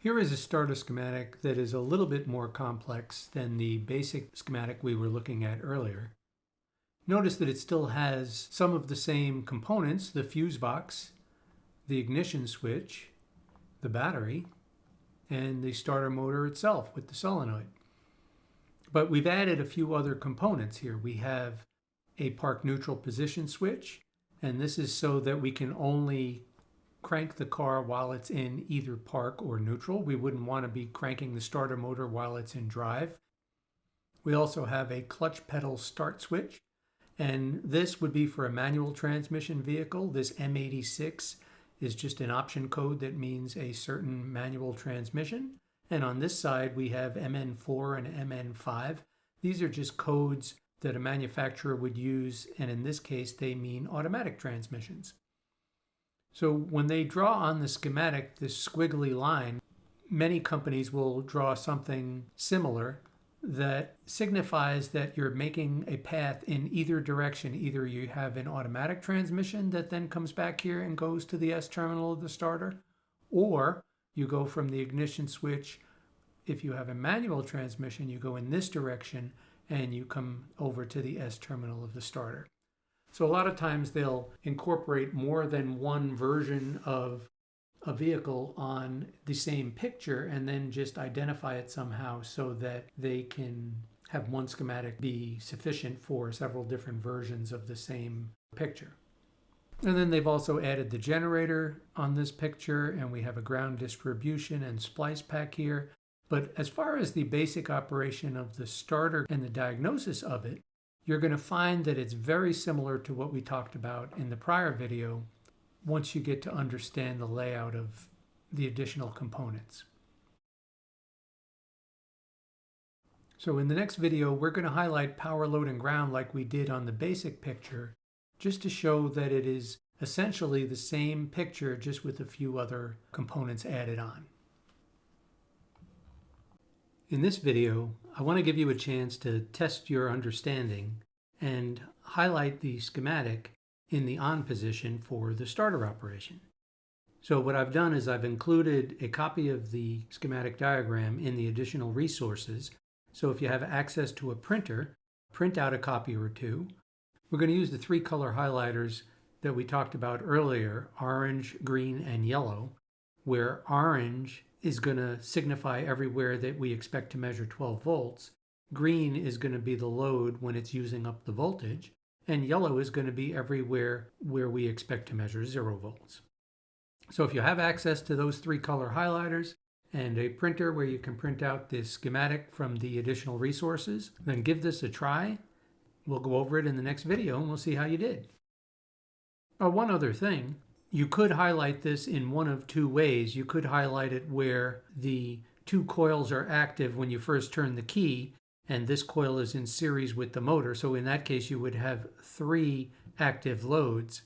Here is a starter schematic that is a little bit more complex than the basic schematic we were looking at earlier. Notice that it still has some of the same components: the fuse box, the ignition switch, the battery, and the starter motor itself with the solenoid. But we've added a few other components here. We have a park neutral position switch, and this is so that we can only crank the car while it's in either park or neutral. We wouldn't want to be cranking the starter motor while it's in drive. We also have a clutch pedal start switch, and this would be for a manual transmission vehicle. This M86 is just an option code that means a certain manual transmission. And on this side we have MN4 and MN5. These are just codes that a manufacturer would use, and in this case they mean automatic transmissions. So when they draw on the schematic this squiggly line, many companies will draw something similar that signifies that you're making a path in either direction. Either you have an automatic transmission that then comes back here and goes to the S terminal of the starter, or you go from the ignition switch. If you have a manual transmission, you go in this direction and you come over to the S terminal of the starter. So a lot of times they'll incorporate more than one version of a vehicle on the same picture and then just identify it somehow so that they can have one schematic be sufficient for several different versions of the same picture. And then they've also added the generator on this picture, and we have a ground distribution and splice pack here. But as far as the basic operation of the starter and the diagnosis of it, you're going to find that it's very similar to what we talked about in the prior video once you get to understand the layout of the additional components. So in the next video, we're going to highlight power, load, and ground like we did on the basic picture, just to show that it is essentially the same picture, just with a few other components added on. In this video, I want to give you a chance to test your understanding and highlight the schematic in the on position for the starter operation. So what I've done is I've included a copy of the schematic diagram in the additional resources. So if you have access to a printer, print out a copy or two. We're going to use the three color highlighters that we talked about earlier: orange, green, and yellow, where orange is going to signify everywhere that we expect to measure 12 volts. Green is going to be the load when it's using up the voltage, and yellow is going to be everywhere where we expect to measure 0 volts. So if you have access to those three color highlighters and a printer where you can print out this schematic from the additional resources, then give this a try. We'll go over it in the next video and we'll see how you did. One other thing. You could highlight this in one of two ways. You could highlight it where the two coils are active when you first turn the key, and this coil is in series with the motor. So in that case, you would have 3 active loads.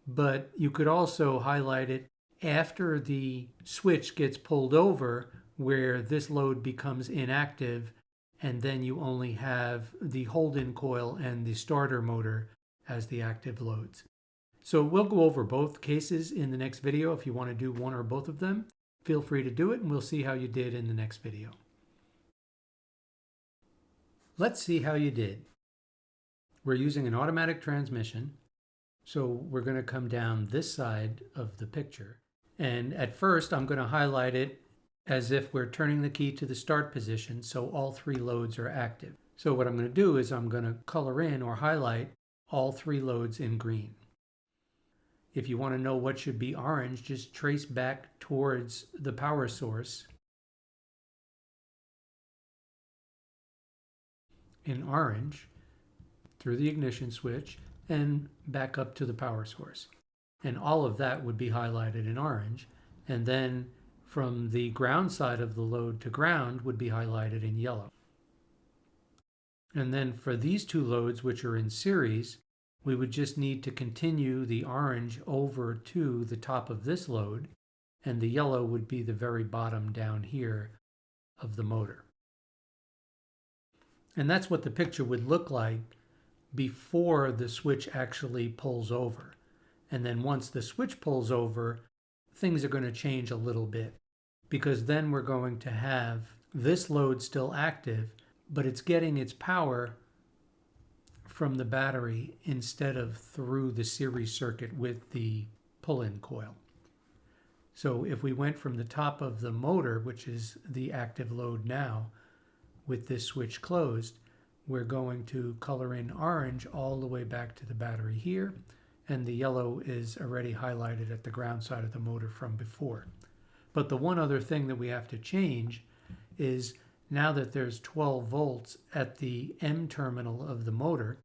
But you could also highlight it after the switch gets pulled over, where this load becomes inactive, and then you only have the hold-in coil and the starter motor as the active loads. So we'll go over both cases in the next video. If you want to do one or both of them, feel free to do it, and we'll see how you did in the next video. Let's see how you did. We're using an automatic transmission, so we're going to come down this side of the picture. And at first, I'm going to highlight it as if we're turning the key to the start position, so all 3 loads are active. So what I'm going to do is I'm going to color in or highlight all 3 loads in green. If you want to know what should be orange, just trace back towards the power source in orange through the ignition switch and back up to the power source. And all of that would be highlighted in orange. And then from the ground side of the load to ground would be highlighted in yellow. And then for these 2 loads, which are in series, we would just need to continue the orange over to the top of this load, and the yellow would be the very bottom down here of the motor. And that's what the picture would look like before the switch actually pulls over. And then once the switch pulls over, things are going to change a little bit. because then we're going to have this load still active, but it's getting its power from the battery instead of through the series circuit with the pull-in coil. So if we went from the top of the motor, which is the active load now, with this switch closed, we're going to color in orange all the way back to the battery here, and the yellow is already highlighted at the ground side of the motor from before. But the one other thing that we have to change is now that there's 12 volts at the M terminal of the motor,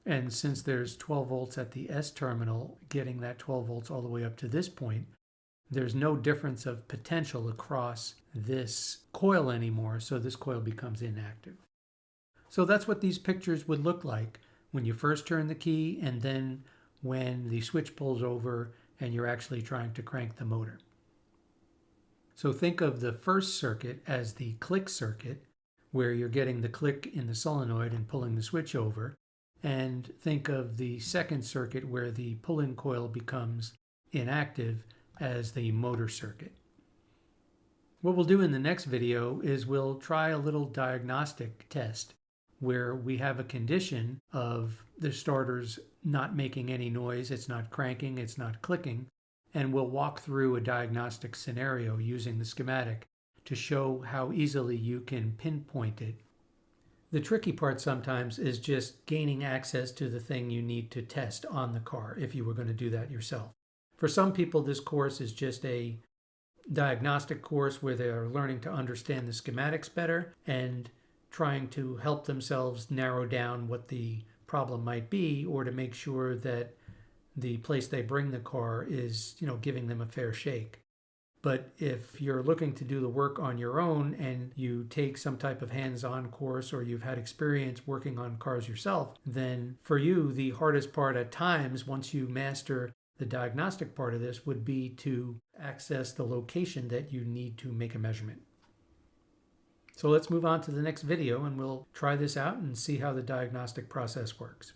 and since there's 12 volts at the S terminal, getting that 12 volts all the way up to this point, there's no difference of potential across this coil anymore, so this coil becomes inactive. So that's what these pictures would look like when you first turn the key and then when the switch pulls over and you're actually trying to crank the motor. So think of the first circuit as the click circuit, where you're getting the click in the solenoid and pulling the switch over, and think of the second circuit where the pull-in coil becomes inactive as the motor circuit. What we'll do in the next video is we'll try a little diagnostic test where we have a condition of the starter's not making any noise, it's not cranking, it's not clicking, and we'll walk through a diagnostic scenario using the schematic to show how easily you can pinpoint it. The tricky part sometimes is just gaining access to the thing you need to test on the car if you were going to do that yourself. For some people, this course is just a diagnostic course where they're learning to understand the schematics better and trying to help themselves narrow down what the problem might be, or to make sure that the place they bring the car is, giving them a fair shake. But if you're looking to do the work on your own and you take some type of hands-on course, or you've had experience working on cars yourself, then for you, the hardest part at times, once you master the diagnostic part of this, would be to access the location that you need to make a measurement. So let's move on to the next video and we'll try this out and see how the diagnostic process works.